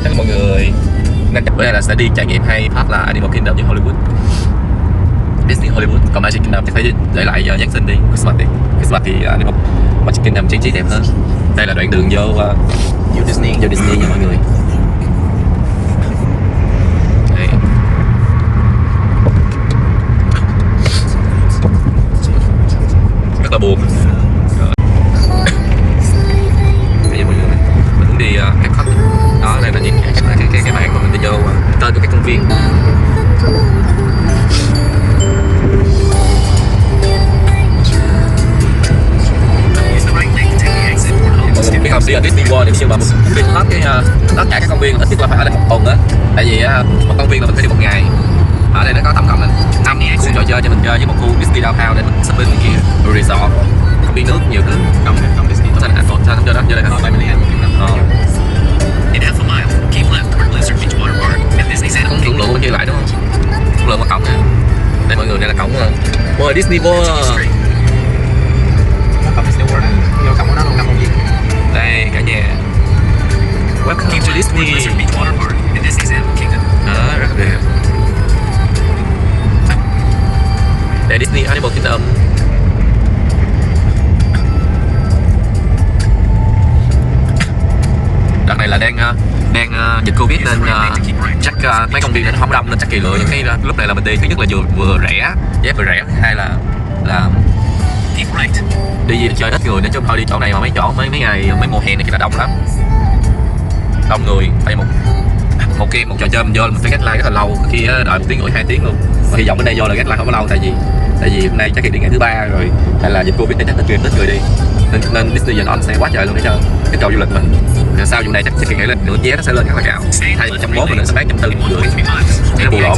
Hello mọi người, nên bữa nay là sẽ đi trải nghiệm hai phát là Animal Kingdom với Hollywood, Disney Hollywood. Còn Magic Kingdom thì phải để lại Giáng sinh đi, Christmas đi. Christmas thì Animal Magic Kingdom trang trí đẹp hơn. Đây là đoạn đường vô Disney nha mọi người. Đây. Rất là buồn. Bây giờ mọi người mình muốn đi Epcot. Đó, đây là những cái bảng mà mình đi vô tên của cái công viên. Biết không, đi ở Disney World thì nhưng mà đi hết tất cả các công viên ít nhất là phải ở đây một tuần á. Tại vì một công viên là mình phải đi một ngày. Ở đây nó có tổng cộng là 5 khu trò chơi cho mình chơi với một khu Disney Downtown để mình shopping này kia, rồi resort, công viên nước nhiều thứ. Trong Disney có thành phố sao không chơi đó chơi đây hả? Cũng lượng chơi lại đúng không? Lượng một cổng nè. Đây mọi người, đây là cổng mời Disney World. Cổng Disney World đó, vô cổng của nó luôn 5 công viên. Đây cả nhà. Welcome to Disney. Đó, rất là đẹp. Đây Disney Animal Kingdom. Đợt này là đang dịch Covid nên chắc mấy công viên này nó không đông nên chắc kỳ lựa những cái lúc này là mình đi. Thứ nhất là vừa rẻ, giá vừa rẻ. Hai là đi chơi ít người nên chứ không thôi đi chỗ này mà mấy chỗ mấy ngày mấy mùa hè này là đông lắm, đông người. Đây một trò chơi mình vô là mình phải get line rất là lâu, khi đợi 1 tiếng rưỡi 2 tiếng luôn. Mà hy vọng bên đây vô là get line không có lâu, tại vì hôm nay chắc đi ngày thứ 3 rồi, hay là dịch Covid nên chắc ít người đi nên Disney dành on xe quá trời luôn để cho cái cầu du lịch mình. Rồi sau vụ này chắc nghĩ là nửa vé nó sẽ lên rất là cao, thay vì 140 mình sẽ bán 140 để nó bù lỗ.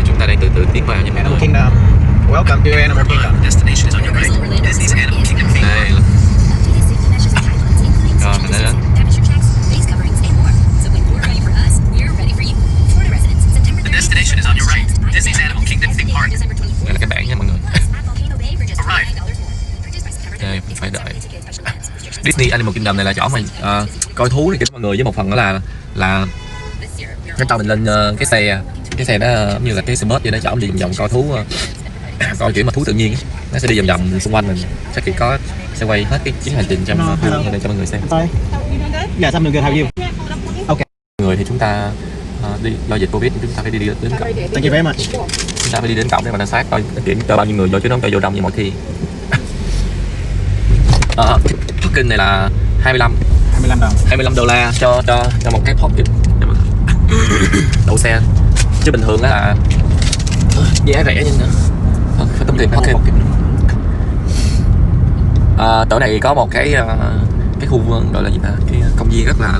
Chúng ta đang từ tiến vào nha mọi người. Kingdom. Welcome to Animal Kingdom. Destination is on your right. Disney's Animal Kingdom. Đây. Rồi mình đến. The destination is on your right. Disney's Animal Kingdom theme park. Đây là cái bảng nha mọi người. Arrive. Đây mình phải đợi. Disney Animal Kingdom này là chỗ mà coi thú này kia mọi người, với một phần đó là nó cho mình lên cái xe đó giống như là cái xe bus vậy đó, chở mình đi vòng coi thú, coi kiểu mà thú tự nhiên. Nó sẽ đi vòng xung quanh mình, chắc chỉ sẽ quay hết cái chuyến hành trình trong khu để cho mọi người xem. Yes, I'm good. How are you? Okay. Mọi người thì chúng ta đi do dịch Covid chúng ta phải đi đến cổng. Thank you very much. Chúng ta phải đi đến cổng để mà quan sát coi kiểm cho bao nhiêu người vô chứ nó không cho vô đông như mọi khi. Parking này là 25 đồng. $25 cho một cái parking đậu xe, chứ bình thường là giá rẻ nhưng phải tốn tiền parking. Chỗ này có một cái khu gọi là gì ta, cái công viên rất là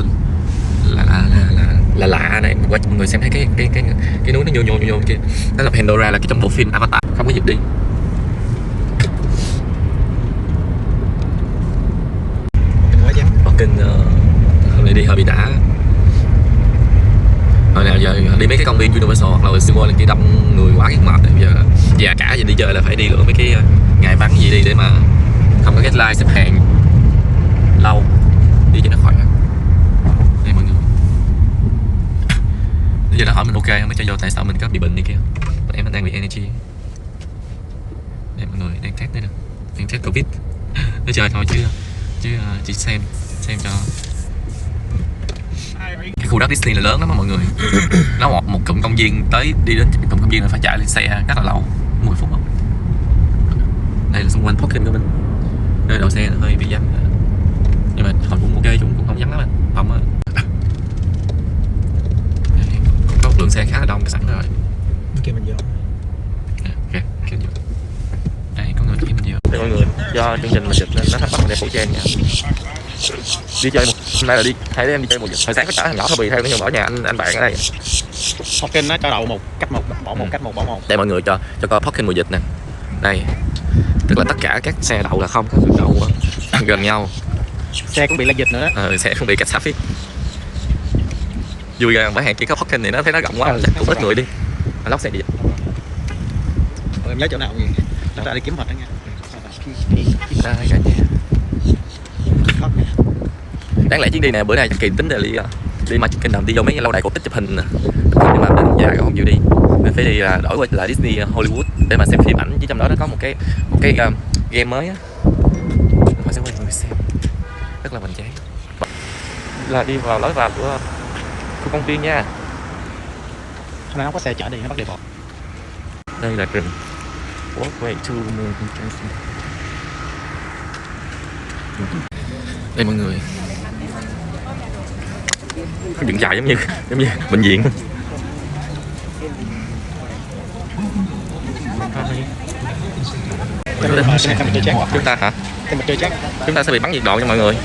lạ này. Qua mọi người xem thấy cái núi nó nhô kia, đó là Pandora, là cái trong bộ phim Avatar. Không có dịp đi. Parking hôm nay đi hơi bị đã. Hồi nào giờ đi mấy cái công viên Universal hoặc là SeaWorld là kia đông người quá cái mệt. Bây giờ già cả giờ đi chơi là phải đi lựa mấy cái ngày vắng gì đi để mà không có get line xếp hàng lâu, đi cho nó khỏi. Đây mọi người, bây giờ nó hỏi mình ok không mới cho vô, tại sao mình có bị bệnh này kia. Em đang bị energy. Đây mọi người đang test đây nè, đang test Covid. Nó chơi thôi chứ chỉ xem cho. Cái khu đất Disney là lớn lắm mà mọi người. Nó một cụm công viên, tới đi đến cụm công viên là phải chạy lên xe rất là lâu, 10 phút không. Đây là xung quanh parking của mình, nơi đậu xe hơi bị vắng, nhưng mà họ cũng ok, cũng không vắng lắm không á. Cũng có một lượng xe khá là đông sẵn rồi. Kêu mình vô. Ok, kêu vô. Đây có người kêu mình vô. Đây mọi người, do chương trình mình dịch nên nó bắt mình đeo khẩu trang nha. Đi chơi hôm nay là hai đứa em đi chơi mùa dịch. Hồi sáng có chở thằng nhỏ Thobi theo, nhưng mà ở nhà anh bạn ở đây. Parking nó cho đậu một cách một, bỏ một cách một, bỏ một. Đây mọi người cho coi parking mùa dịch nè. Đây, tức là tất cả các xe đậu là không có được đậu gần nhau. Xe cũng bị lây dịch nữa đó. Xe không bị cách sát phít. Vui ra bởi hàng kia có parking này nó thấy nó rộng quá, chắc cũng ít người đi. Lóc xe đi. Em nhớ chỗ nào gì? Chúng ta đi kiếm vật đó nha. Đây cả nhà. đáng lẽ chuyến đi này bữa nay chắc Kỳ tính là đi mà kinh đầm đi vô mấy lâu đài cổ tích chụp hình nè, nhưng mà đến già không chịu đi nên phải đi là đổi qua là Disney Hollywood để mà xem phim ảnh, chứ trong đó nó có một cái game mới á, họ sẽ quay người xem rất là hoành tráng. Là đi vào lối vào của khu công viên nha. Hôm nay không có xe chở đi, nó bắt đi bộ. Đây là rừng Walkway to Moon Junction. Đây mọi người, có dựng dài giống như bệnh viện. Chúng ta hả? Chúng ta sẽ bị bắn nhiệt độ nha mọi người.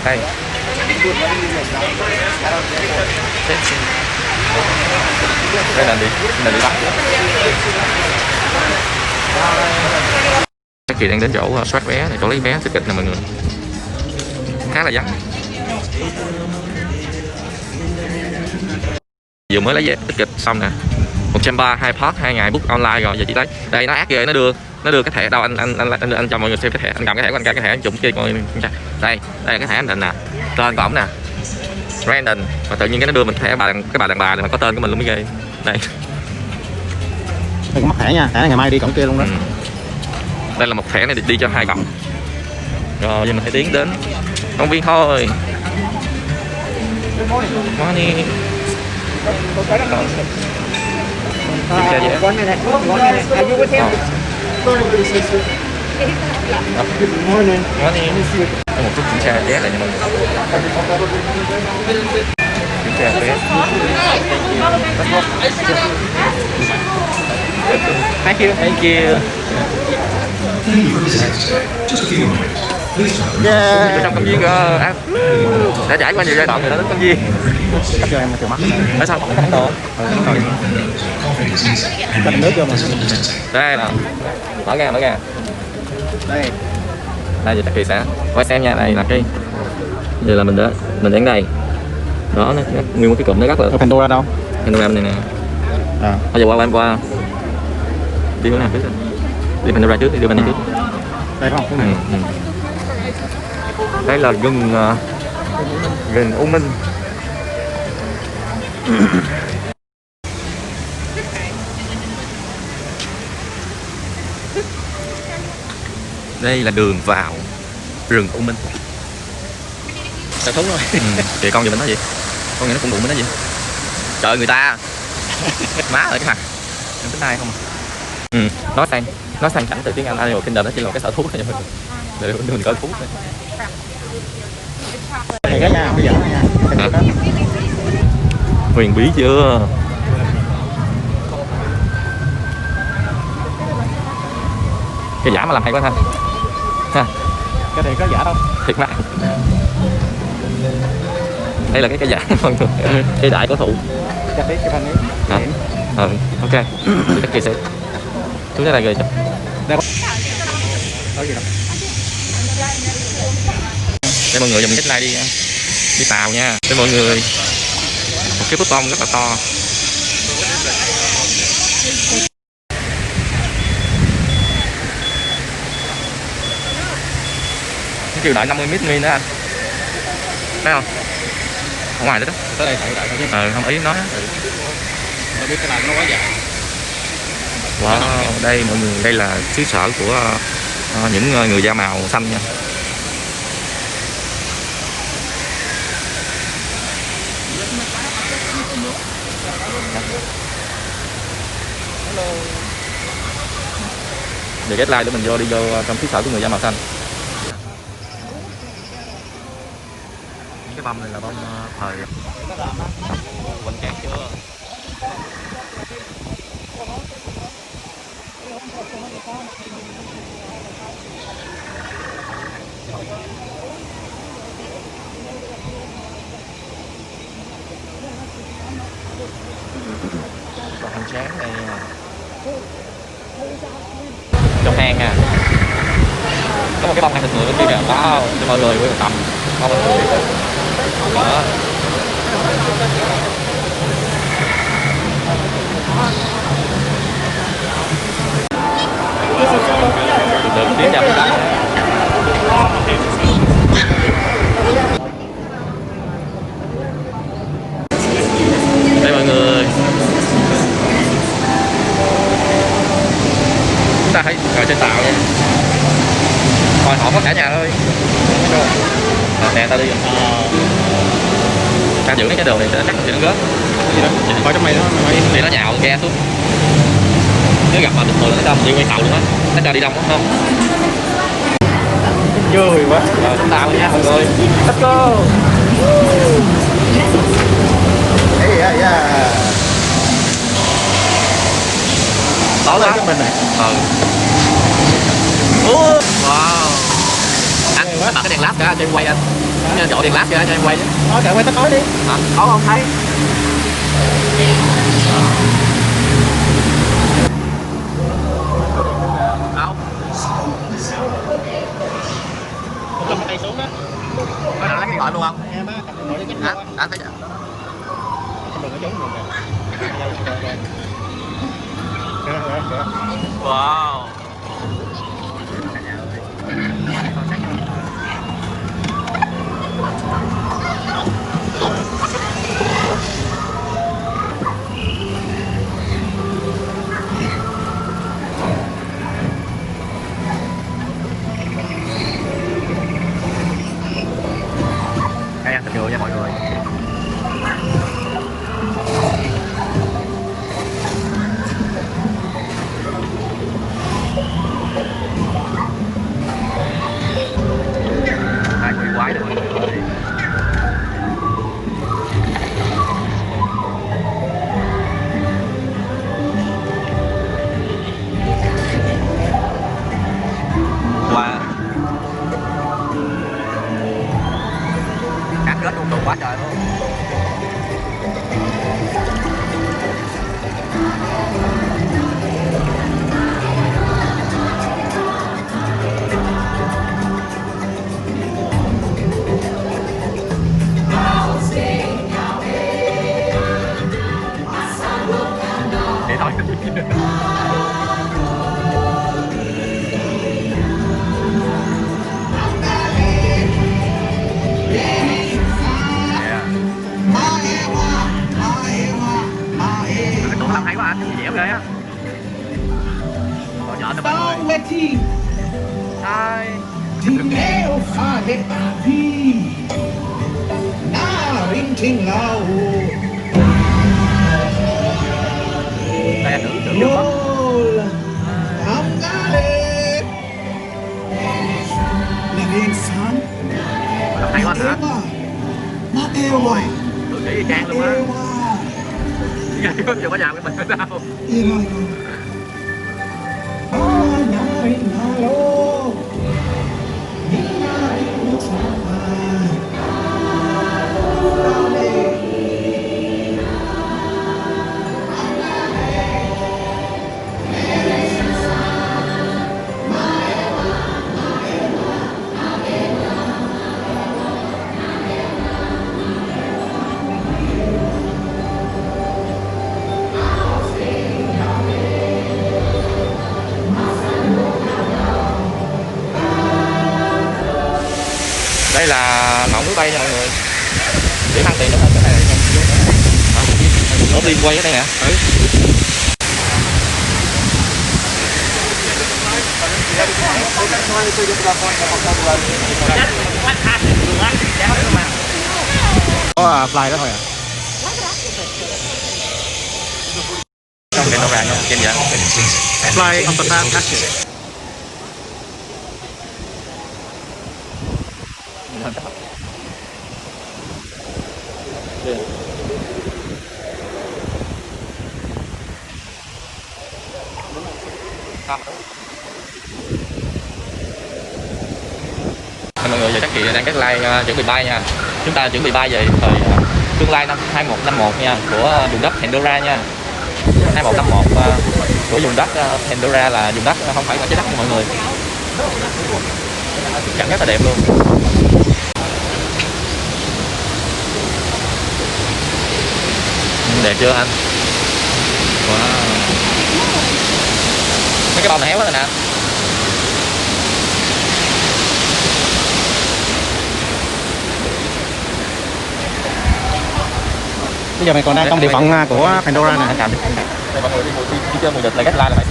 Đây. Đây là đi bắt. Các Kỳ đang đến chỗ soát vé này, chỗ lấy vé ticket nè mọi người. Khá là vắng. Vừa mới lấy vé ticket xong nè. 130 2 park 2 ngày book online rồi, giờ chị lấy. Đây nó ác ghê, nó đưa cái thẻ đâu anh cho mọi người xem cái thẻ, anh cầm cái thẻ của anh, cái thẻ anh chụp kia coi. Đây là cái thẻ anh định nè. Tên của ổng nè. Brandon, và tự nhiên cái nó đưa mình thẻ cái bà đàn bà này mà có tên của mình luôn mới ghê. Đây. Đừng có mất thẻ nha, thẻ này ngày mai đi cổng kia luôn đó. Đây là một thẻ này đi cho 2 cổng. Rồi giờ mình phải tiến đến công viên thôi. Morning. Kiểm tra vé. Morning. Một chút kiểm tra vé lại nha mọi người. Kiểm tra vé. Thank you. Thank you. Yeah. Trong công viên đã trải qua nhiều giai đoạn rồi đó, đến công viên. Cắt cho em từ mắt. Ở sao không có thẳng độ? Cắt nước vô mà. Đây nè. Mở ra. Đây. Đây giờ Kỳ sẽ quay xem nha, đây là cái. Giờ là mình đến đây. Đó nó nguyên một cái cụm nó rất là. Pandora đâu? Pandora này nè. Bây giờ qua đi hướng nào trước? Đi Pandora trước, đi bên này trước. Đây không? Đây là rừng U Minh. Đây là đường vào rừng U Minh. Sợ thú rồi. Kìa con gì mình nói gì? Con gì nó cũng đụng mình nói gì? Trời người ta. Má ơi cái mặt. Em tính ai không à? Nói sang cảnh từ tiếng Anh Animal Kingdom đó chỉ là một cái sở thú thôi nha. Để mình coi thú thôi. Này cái nha, bây giờ nha. Huyền bí chưa? Cái giả mà làm hay quá ha. Cái này có giả đâu. Thiệt mạng. Đây là cái giả mọi người. Cái đại cổ thụ. Chắc biết cái phần ấy. Ok. Thì các Kỳ sẽ xuống tới đây rồi chụp. Đây có gì đâu. Đây mọi người dùng cái này đi tàu nha. Đây mọi người. Một cái bút bông rất là to. Cái chiều đợi 50 mét min đó anh. Thấy không? Ở ngoài đó đó. Tới đây đợi thôi chứ. Không ý nói. Tôi biết cái này nó quá dài. Wow, đây mọi người, đây là xứ sở của những người da màu xanh nha. Để get like để mình đi vô trong xứ sở của người da màu xanh. Cái bông này là bông thời hoành tráng chưa? Còn hoành tráng này trong hang nha, có một cái bông hang thịt người bên kia kìa. Wow, cho mọi người quay một tầm bông hang thịt người đó. Được tiến vào bên đó. nào vậy? Thôi họ có cả nhà thôi. Nè tao đi rồi. Tao giữ cái đường này chắc thì nó rớt. Gì đó? Coi trong này nó Thì nó nhào ke xuống. Nếu gặp mà bình thường là nó cho mình đi quay cầu luôn á. Nó cho đi đông không? vui quá. Rồi chúng ta nha mọi người. Let's go. Yeah. Tối quá. Bên này. Wow. Anh bật cái đèn led ra cho em quay anh. Chỗ đèn led ra cho em quay chứ. Thôi kệ quay tắt tối đi. Hả? Có không thấy? Đâu? Một lần tay xuống đó. Có nào lấy cái gọi luôn không? Em á, cầm điện thoại đi Hả? Anh thấy chưa? không đừng có trốn mình kìa. Wow. Hãy ăn thịt ngựa nha mọi người. Hai con quái rồi mọi người ơi. Wow. Cắt kết luôn quá trời luôn. Thế thôi. Cái tủ làm hay quá anh, dẻo ghê á. Còn nhỏ tụi mình ơi. Hai. Dinero fare papi, na rinting lao, Đây anh thử được không? yol, amgale, laging san, Làm hay quá hả? Matewa, Tôi nghĩ y chang luôn á. Matewa, Chưa có làm cái mình ở đâu. Irayo, na rinalo, na rinalo. Đây là mẫu núi bay nha mọi người. Điểm ăn tiền nó hơn cái này. Nó đi quay ở đây nè. Có fly đó thôi à. Trong cái nó ra nha, trên vậy. Fly on the fantastic. Mọi người giờ chắc chị đang cách like chuẩn bị bay nha. Chúng ta chuẩn bị bay về thời tương lai năm 2151 nha, của vùng đất Pandora nha. 2151 của vùng đất Pandora là vùng đất không phải là trái đất nha mọi người. Cảnh rất là đẹp luôn. Đẹp chưa anh? Wow. Mấy cái bông này héo quá rồi nè. Bây giờ mày còn đang trong địa phận của Pandora nè. Đây mọi người đi chơi mùa dịch là cách like là phải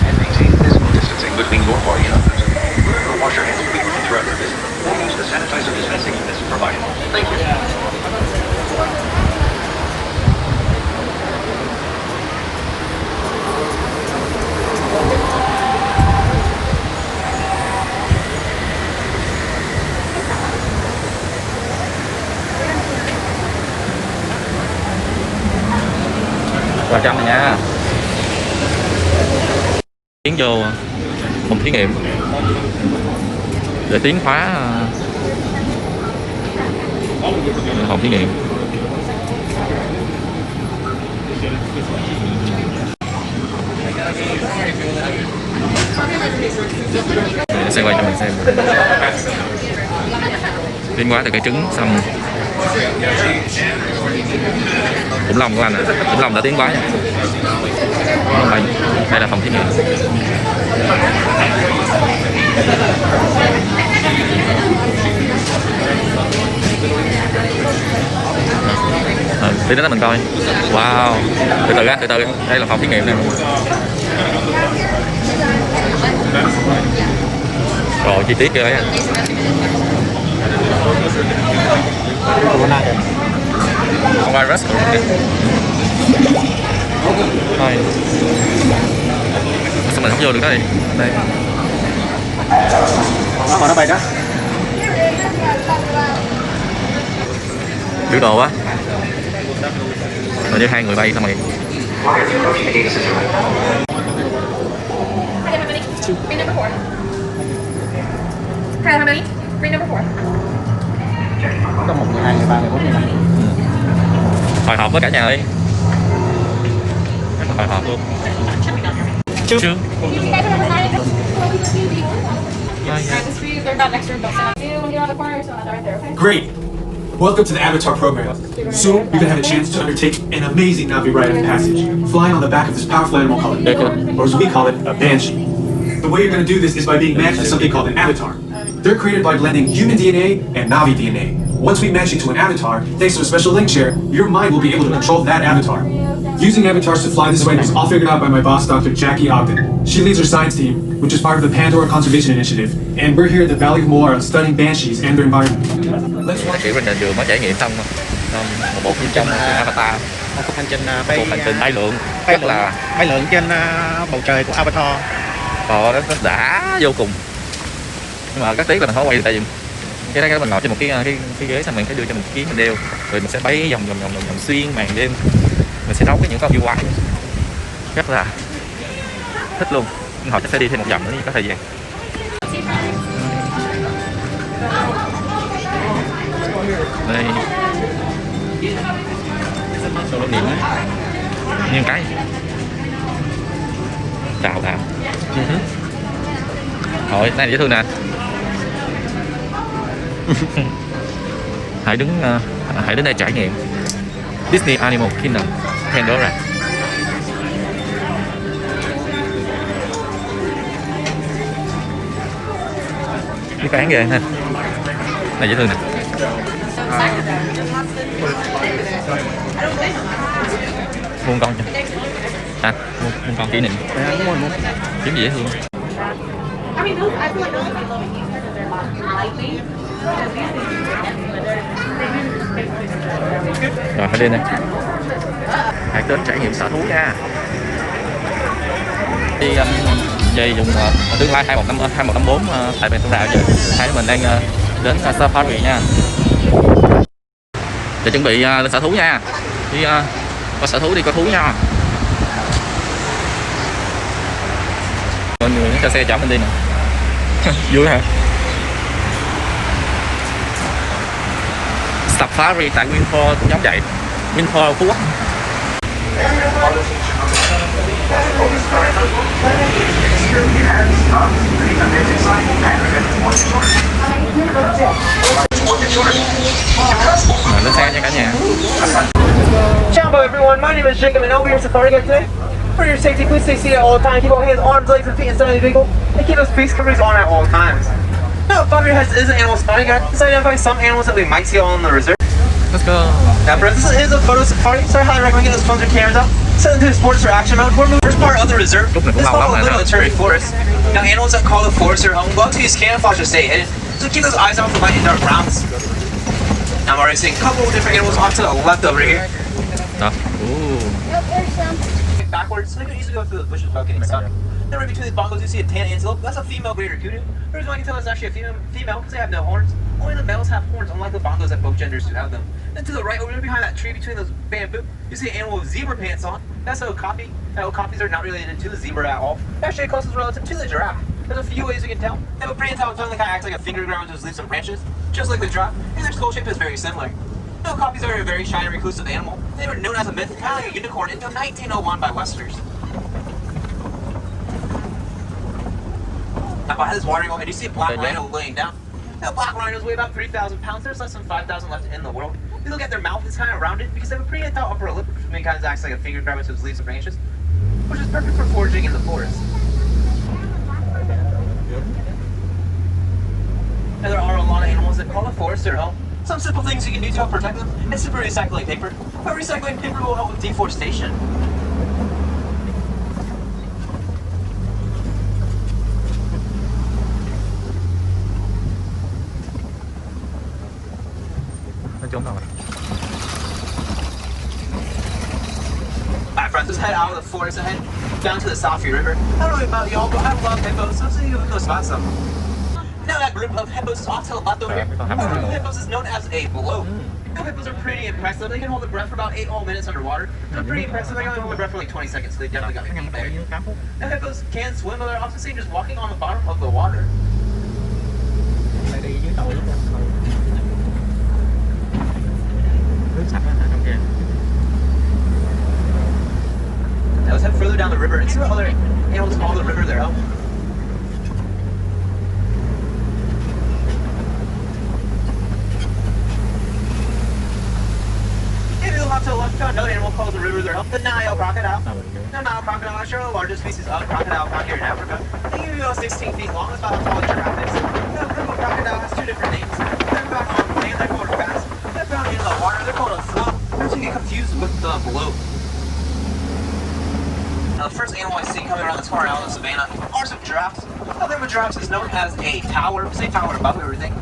And maintain physical distancing between your party and others. Remember to wash your hands frequently throughout your visit, or use the sanitizer dispensing units provided. Thank you. Vào trong này nha. Tiến vô phòng thí nghiệm để tiến khóa phòng thí nghiệm. Để sẽ quay cho mình xem. Tiến hóa từ cái trứng xong khủng long của anh à. Khủng long đã tiến hóa nha. Đây là phòng thí nghiệm. Tí nữa mình coi. Wow. Từ từ á, từ từ. Đây là phòng thí nghiệm nè. Rồi chi tiết kìa ấy. Con virus. Thôi. Sao mình không vô được đó đi. Đây. Mà nó bay đó. Biểu đồ á. Rồi như hai người bay xong rồi. Read number 4. Kyle, how many? Read number 4. Có 1, 2, 3, 14, 15. Hồi hộp với cả nhà đi. Hồi hộp luôn. Chưa. You guys are number 9. This for you. They're not extra bucks. You want to get on the corner, so they're right there, okay? Great. Welcome to the Avatar program. Soon, you're gonna have a chance to undertake an amazing Navi rite of passage, flying on the back of this powerful animal called an eagle, or as we call it, a banshee. The way you're gonna do this is by being matched to something called an avatar. They're created by blending human DNA and Navi DNA. Once we match you to an avatar, thanks to a special link share, your mind will be able to control that avatar. Using avatars to fly this way was all figured out by my boss, Dr. Jackie Ogden. She leads our science team, which is part of the Pandora Conservation Initiative, and we're here at the Valley of Moara studying banshees and their environment. Kiểu mình vừa mới trải nghiệm xong một bộ phim trong Avatar. Một cuộc hành trình Cuộc hành trình bay lượn rất là bay lượn trên bầu trời của Avatar. nó đã vô cùng. Nhưng mà các tiếc là mình không quay được, tại vì cái mình ngồi trên một cái ghế xong mình phải đưa cho mình kiếm mình đeo, rồi mình sẽ bay vòng xuyên màn đêm, mình sẽ nấu những con yêu quái rất là thích luôn. Họ sẽ đi thêm một vòng nữa có thời gian. Đây nhiều cái chào nào. Thôi này dễ thương nè. hãy đến đây trải nghiệm Disney Animal Kingdom Pandora. Cái cán ghê ha. Này dễ thương nè. Muôn con cho. À, muôn con kỷ niệm. Kiếm gì dễ thương. Rồi phải đi nè. Hãy đến trải nghiệm sở thú nha. Đi về dùng tương lai 2154 tại Pandora giờ. Hai đứa mình đang đến Safari nha. Để chuẩn bị lên sở thú nha. Đi coi sở thú, đi coi thú nha. Mọi người cho xe chở mình đi nè. Vui hả? Safari tại Winford cũng giống vậy. Winford Phú Quốc. sure it has the amazing sign aggregate orchid shortage. Orchid shortage. Lên xe nha cả nhà. Ciao everyone, my name is Jacob and I'll be your safari guide today. For your safety, please stay seated at all times. Keep all hands, arms, legs, and feet inside of the vehicle. And keep those face coverings on at all times. Now, above your heads is an animal spotting guide. This identifies some animals that we might see on the reserve. Let's go. Now, friends, this is a photo safari, so I highly recommend getting those phones or cameras out. Set them to sports or action mode. We're moving the first part of the reserve. Lúc này cũng This is lâu lắm called rồi the đó. military forest. Now, animals that call the forest their home go out to use camouflage to stay hidden. So keep those eyes out for light and dark browns. Now, I'm already seeing a couple of different animals off to the left over here. Đó. Ooh. Backwards, so they could easily go through the bushes without getting stuck. Then right between these bongos you see a tan antelope. That's a female greater kudu. The reason why I can tell it's actually a female because they have no horns. Only the males have horns, unlike the bongos that both genders do have them. Then to the right, over there behind that tree between those bamboo, you see an animal with zebra pants on. That's an okapi. Now, okapis are not related to the zebra at all. They're actually a closest relative to the giraffe. There's a few ways you can tell. They have a pretty intelligent tongue that kind of acts like a finger ground with leaves and branches, just like the giraffe, and their skull shape is very similar. No, copies are a very shy and reclusive animal. They were known as a myth, kind of like a unicorn, until 1901 by Westers. Now behind this watering hole, and you see a black rhino laying down. Now black rhinos weigh about 3,000 pounds. There's less than 5,000 left in the world. If you look at their mouth, it's kind of rounded because they have a pretty tall upper lip, which kind of acts like a finger grab into its leaves and branches, which is perfect for foraging in the forest. Now there are a lot of animals that call the forest their home. Some simple things you can do to help protect them is simply recycling paper. But recycling paper will help with deforestation. Nó trốn đâu rồi? Alright friends, let's head out of the forest ahead, down to the Safi River. I don't know about y'all, but I love hippos, so let's see if we can go spot some. Now that group of hippos is off to the left over here. That group of hippos is known as a bloat. Now hippos are pretty impressive. They can hold their breath for about 8 whole minutes underwater. They're pretty impressive. They can only hold their breath for like 20 seconds, so they definitely got me there. Now hippos can swim, but they're often seen just walking on the bottom of the water. Now let's head further down the river and see what other animals call the river their home. Off to the left, found another animal called the river their home, the Nile crocodile. Now, Nile crocodile is surely the largest species of crocodile found here in Africa. They can be about 16 feet long, that's about how tall a giraffe is. Now, the river crocodile has 2 different names. They're found on land, they're called fast. They're found in the water, they're called a slow. They're to get confused with the bloat. Now, the first animal I see coming around this corner out of the savannah are some giraffes. Now, the river giraffes is known as a tower. We say tower above everything.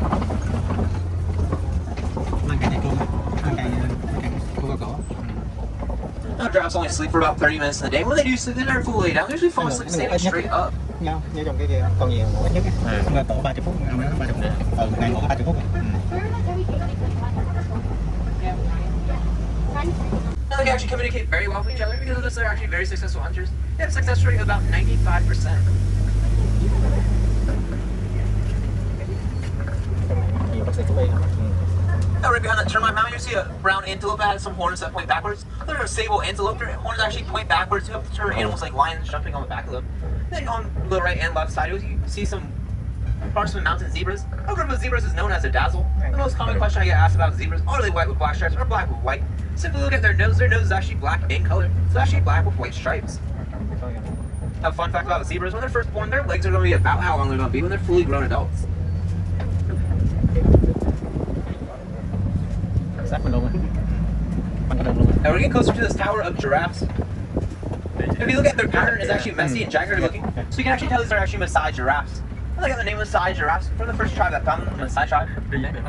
Now, giraffes only sleep for about 30 minutes in the day. When they do sleep, they never fully lay down. They usually fall asleep standing straight up. Nhau, như trong cái kia con gì ngủ ít nhất á. Tổ 30 phút, ăn nó 30 phút. Một ngày ngủ có 30 phút. Now, they can actually communicate very well with each other because of this. They're actually very successful hunters. They have a success rate of about 95%. Nhiều bác sĩ thú y. Now, right behind that termite mound, you see a brown antelope that has some horns that point backwards. They're a sable antelope. Their horns actually point backwards to deter animals like lions jumping on the back of them. Then on the right and left side, you see some parchment mountain zebras. A group of zebras is known as a dazzle. The most common question I get asked about zebras: are they white with black stripes or black with white? Simply look at their nose. Their nose is actually black in color. It's actually black with white stripes. Now, fun fact about zebras: when they're first born, their legs are going to be about how long they're going to be when they're fully grown adults. Now we're getting closer to this tower of giraffes. If you look at their pattern, it's actually messy and jagged looking, so you can actually tell these are actually Maasai giraffes. I got the name of Maasai giraffes from the first tribe that found them, the Maasai tribe.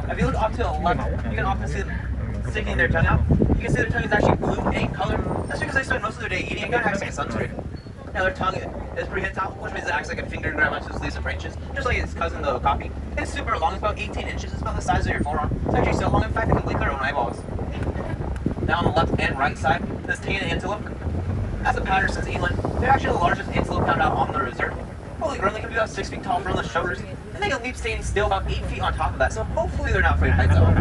If you look off to the left, you can often see them sticking their tongue out. You can see their tongue is actually blue in color. That's because they spend most of their day eating and kind of acts like a sunscreen. Now their tongue is prehensile, which means it acts like a finger grab onto its leaves and branches, just like its cousin the okapi. It's super long, it's about 18 inches, it's about the size of your forearm. It's actually so long, in fact, it can lick their own eyeballs. Now on the left and right side, this tan antelope has a pattern since England. They're actually the largest antelope found out on the reserve. Fully grown, they can be about 6 feet tall from the shoulders, and they can leap standing still about 8 feet on top of that, so hopefully they're not afraid of heights at all.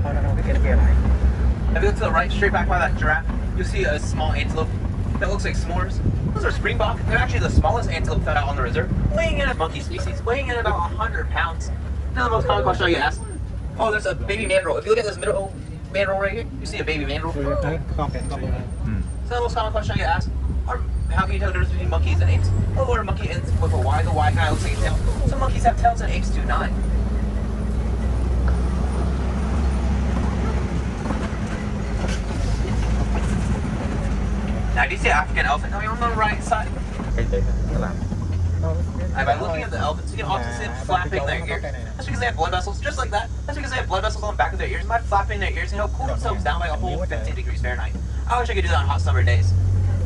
Thôi nó cái kia nó kia lại. If you look to the right, straight back by that giraffe, you'll see a small antelope that looks like s'mores. Those are springbok. They're actually the smallest antelope fed out on the reserve, weighing in a monkey species, weighing in about 100 pounds. Now the most common question I get asked, oh, there's a baby mandrill. If you look at this middle mandrill right here, you see a baby mandrill. Con kìa, con luôn. So the most common question I get asked, how can you tell the difference between monkeys and apes? Oh, or a monkey ends with a Y, the Y kind of looks like a tail. Some monkeys have tails and apes do not. Now, do you see an African elephant coming on the right side? By looking at the elephants, you can often see them flapping their ears. That's because they have blood vessels, just like that. That's because they have blood vessels on the back of their ears. And by flapping their ears, they help cool themselves down by a whole 15 degrees Fahrenheit. I wish I could do that on hot summer days.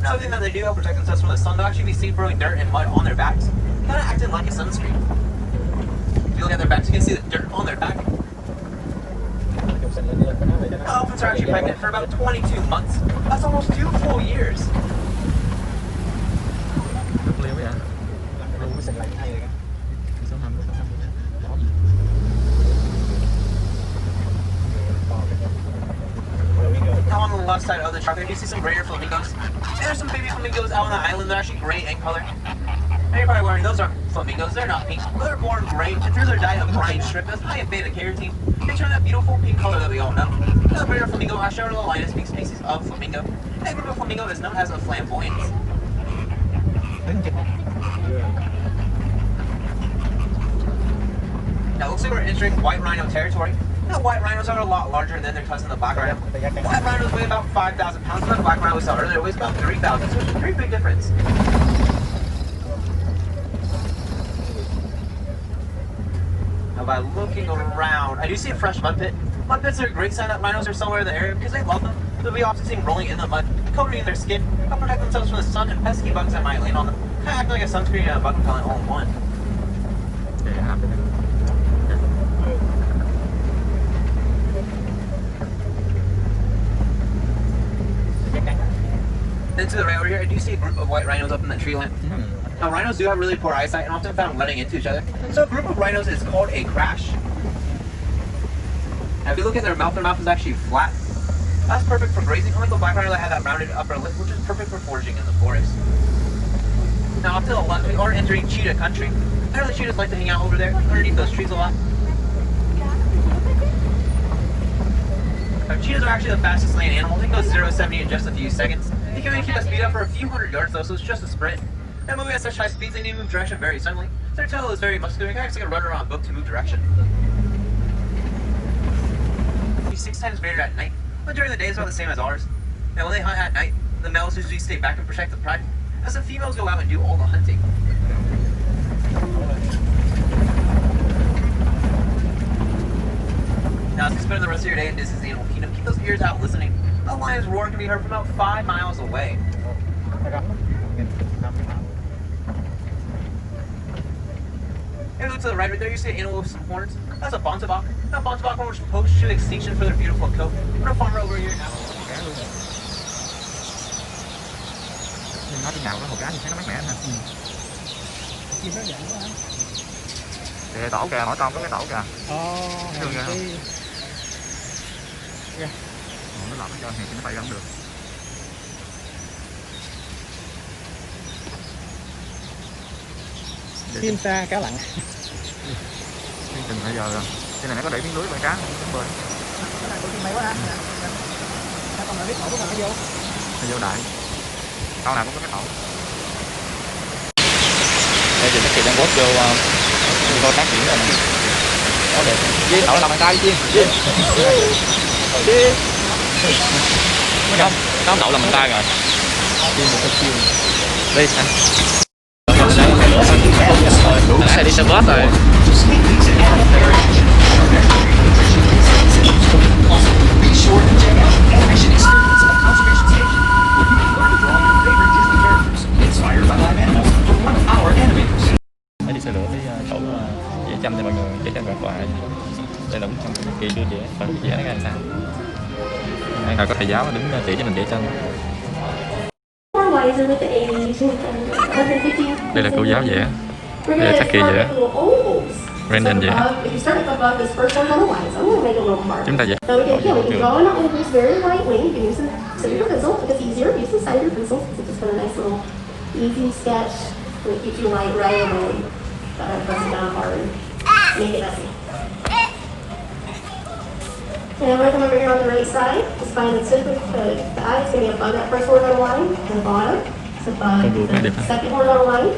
Another thing that they do help protect themselves from the sun, they'll actually be seen throwing dirt and mud on their backs, kind of acting like a sunscreen. If you look at their backs, you can see the dirt on their back. Elephants are actually pregnant for about 22 months. That's almost 2 full years. Now on the left side of the truck, you see some greater flamingos. There's some baby flamingos out on the island. They're actually gray in color. Now you're probably wondering, those aren't flamingos. They're not pink. They're born gray. And through their diet of brine strip, that's high in beta carotene. They turn that beautiful pink color that we all know. Now the greater flamingo, Asherololitis, pink species of flamingo. That group of flamingo is known as a flamboyant. Now it looks like we're entering white rhino territory. Now white rhinos are a lot larger than their cousin the black rhino. White rhinos weigh about 5,000 pounds, but the black rhino we saw earlier weighs about 3,000, so it's a pretty big difference. Now by looking around, I do see a fresh mud pit. Mud pits are a great sign that rhinos are somewhere in the area because they love them. They'll be often seen rolling in the mud, coating their skin, help protect themselves from the sun and pesky bugs that might land on them. Kind of acting like a sunscreen and a bug repellent all in one. Then to the right over here, I do see a group of white rhinos up in the tree line. Now rhinos do have really poor eyesight and often found running into each other. So a group of rhinos is called a crash. Now if you look at their mouth is actually flat. That's perfect for grazing, unlike the black rhino that had that rounded upper lip, which is perfect for foraging in the forest. Now off to the left, we are entering cheetah country. Apparently cheetahs like to hang out over there, underneath those trees a lot. Now, cheetahs are actually the fastest land animal. They can go 0 to 70 in just a few seconds. They can only keep that speed up for a few hundred yards though, so it's just a sprint. Now moving at such high speeds, they need to move direction very suddenly. Their tail is very muscular, it acts like a runner on a book to move direction. He's 6 times greater at night, but during the day it's about the same as ours. Now when they hunt at night, the males usually stay back and protect the pride, as the females go out and do all the hunting. Now as you spend the rest of your day in Disney's Animal Kingdom, keep those ears out listening. A lion's roar can be heard from about 5 miles away. If you look to the right there, you see an animal with some horns. That's a bontebok. Now bontebok were poached to extinction for their beautiful coat. We're a farmer over here now. Nó đi nào có hồ cá thì thấy nó mát mẻ ha. Kìa tổ kìa, hỏi con có cái tổ kìa. Thương kìa. Nó làm cho thì nó bay ra không được. Chim sa cá lặn. Chừng bây giờ rồi. Cái này nó có để miếng lưới bơi cá không bơi. Cái này của chim mày quá ha. Sao con lại biết tổ của mình nó vô? Nó vô đại. Con nào cũng có cái tổ. Đây thì các chị đang post vô coi phát triển rồi nè. Đó đẹp. Với tổ làm bàn tay chi? Chi. Nó đậu làm bàn tay rồi. Đi anh. Xe đi xe bus rồi. Mới đi xe lửa với chỗ vẽ tranh cho mọi người, vẽ tranh quà đây là cũng trong cái kỳ đưa vẽ và vẽ nó ra làm sao. Đây là có thầy giáo đứng chỉ cho mình vẽ tranh. Đây là cô giáo vẽ, đây là Taki vẽ. Brandon dễ. If you start with above, this first one's on the line, so I'm going to make it a little mark. Chúng ta dễ. Now we can draw it out with this very lightly. You can use the tip of your pencil. If it's easier, use the side of your pencil. It's just got a nice little easy sketch. And it keeps you light right away. Gotta press it down hard. Make it messy. And I'm going to come over here on the right side. Just find the tip of the eye. It's going to be above that first horizontal line. And the bottom. It's above the second horizontal line.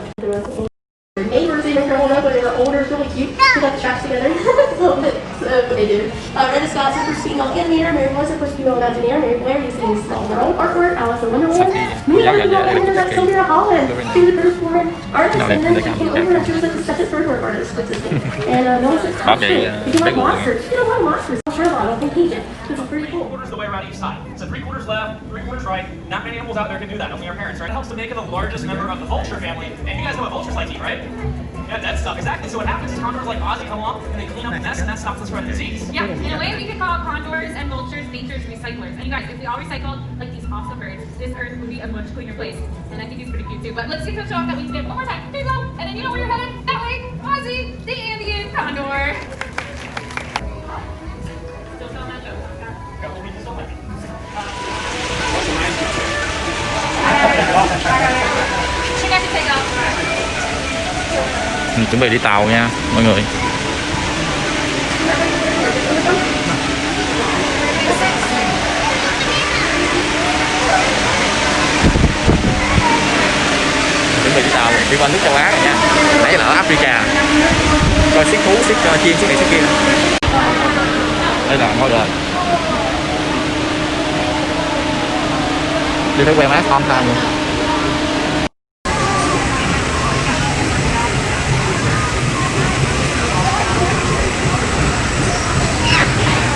Your neighbors even growing up when they were older, it's really cute. They got the tracks together. That's what they do. Brenda Scott's the first female animator. Mary Moore's the first female Imagineer. Mary Blair used to do small world artwork. Alice in Wonderland. Many other female animators like Sylvia Holland. She was the first woman artist, and then she came over and she was like the second storyboard artist. And no one said stop it. You can like monsters. You can like monsters. Sherlock, Contagion. This is pretty cool. Quarters the way around each side. So 3/4 left, 3/4 right. Not many animals out there can do that. Only our parents, right? It helps to make it the largest member of the vulture family. And you guys know what vultures like to eat, right? Yeah, that stuff. Exactly. So what happens is condors like Ozzy come along and they clean up the mess, and that stops the spread of disease. Yeah, in a way we could call condors and vultures nature's recyclers. And you guys, if we all recycled like these awesome birds, this earth would be a much cleaner place. And I think he's pretty cute too. But let's get the show off that we did one more time. Here you go. And then you know where you're headed. That way, Ozzy, the Andean condor. Still telling that joke. You guys can take off. Mình chuẩn bị đi tàu nha mọi người. Chuẩn bị đi tàu đi qua nước châu Á này nha. Nãy là ở Africa. Coi xiếc thú, xiếc chim, xiếc này xiếc kia. Đây là ngôi đền. Đi thử quay mát không sao luôn.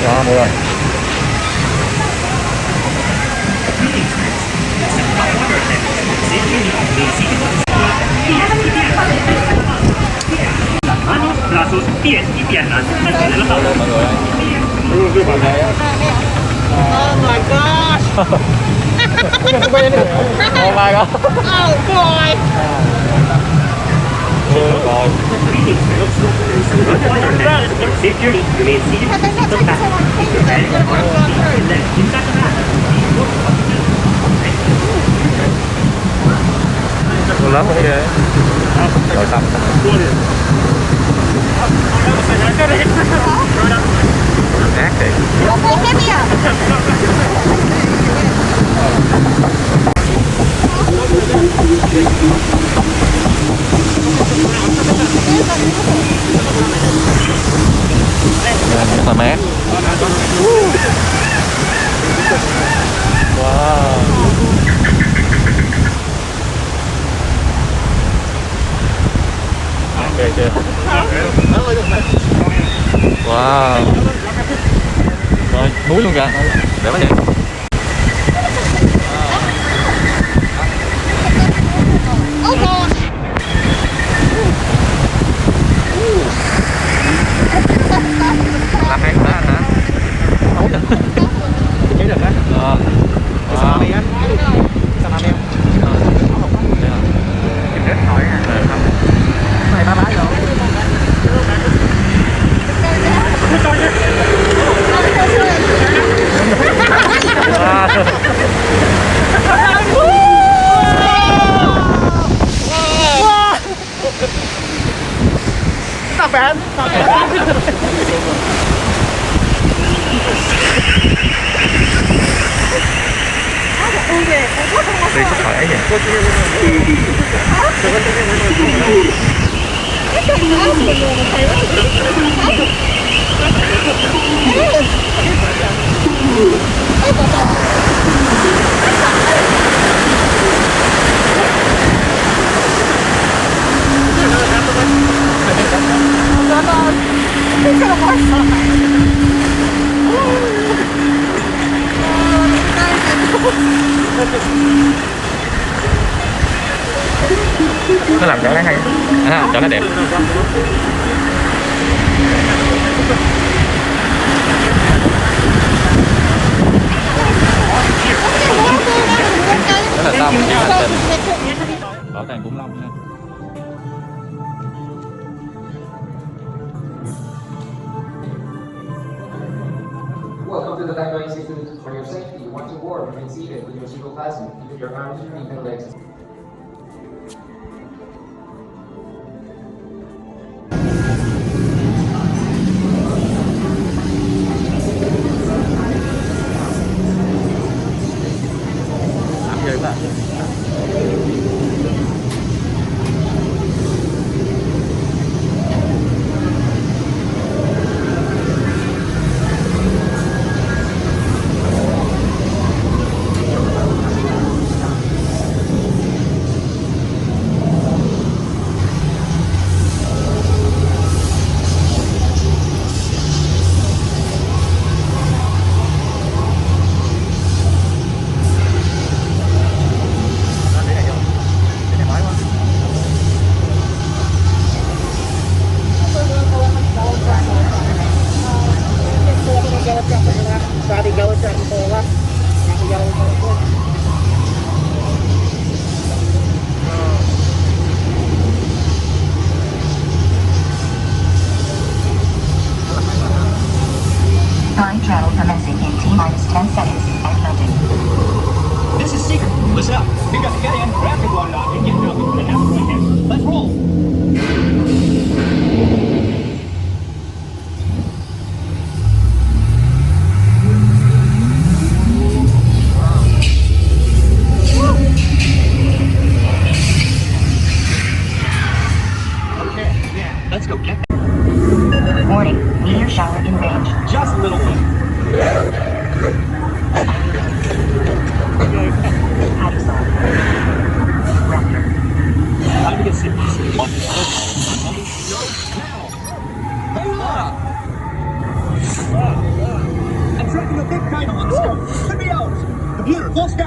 Đó, mọi người. Mọi người ơi. Oh my gosh! Oh my god. Oh boy! Rồi. Con lớn rồi kìa. Rồi xong. Ác thiệt. Rất là mát. Wow. Ok chưa? Wow. Rồi, núi luôn kìa. Để quá vậy. Làm hay quá hả? Ấu được. Chế được á. Salami á. Salami không? Kim rết hỏi à. Không. Này ba bá rồi. Not bad. Not bad. Đi sức khỏe vậy. Nó làm chỗ này hay, chỗ nó đẹp. Đó là sao mình chịu hành trình bảo tàng khủng long nha. Welcome to the Dynamic Institute. For your safety, once aboard, remain seated with your seatbelt fastened. Keep your arms, your feet, and legs. Time travel commencing in T-minus 10 seconds and counting. This is Secret. Listen up. We've got to get in, grab your blood dog, and get moving for the next weekend. Let's roll. Okay, yeah, let's go get that. Warning, meteor shower in range. Just a little bit. Hacksaw. Raptor. Time to get serious. On this now. Hey, look! I'm tracking a big dino on the scope. Could be ours. Computer, full scan.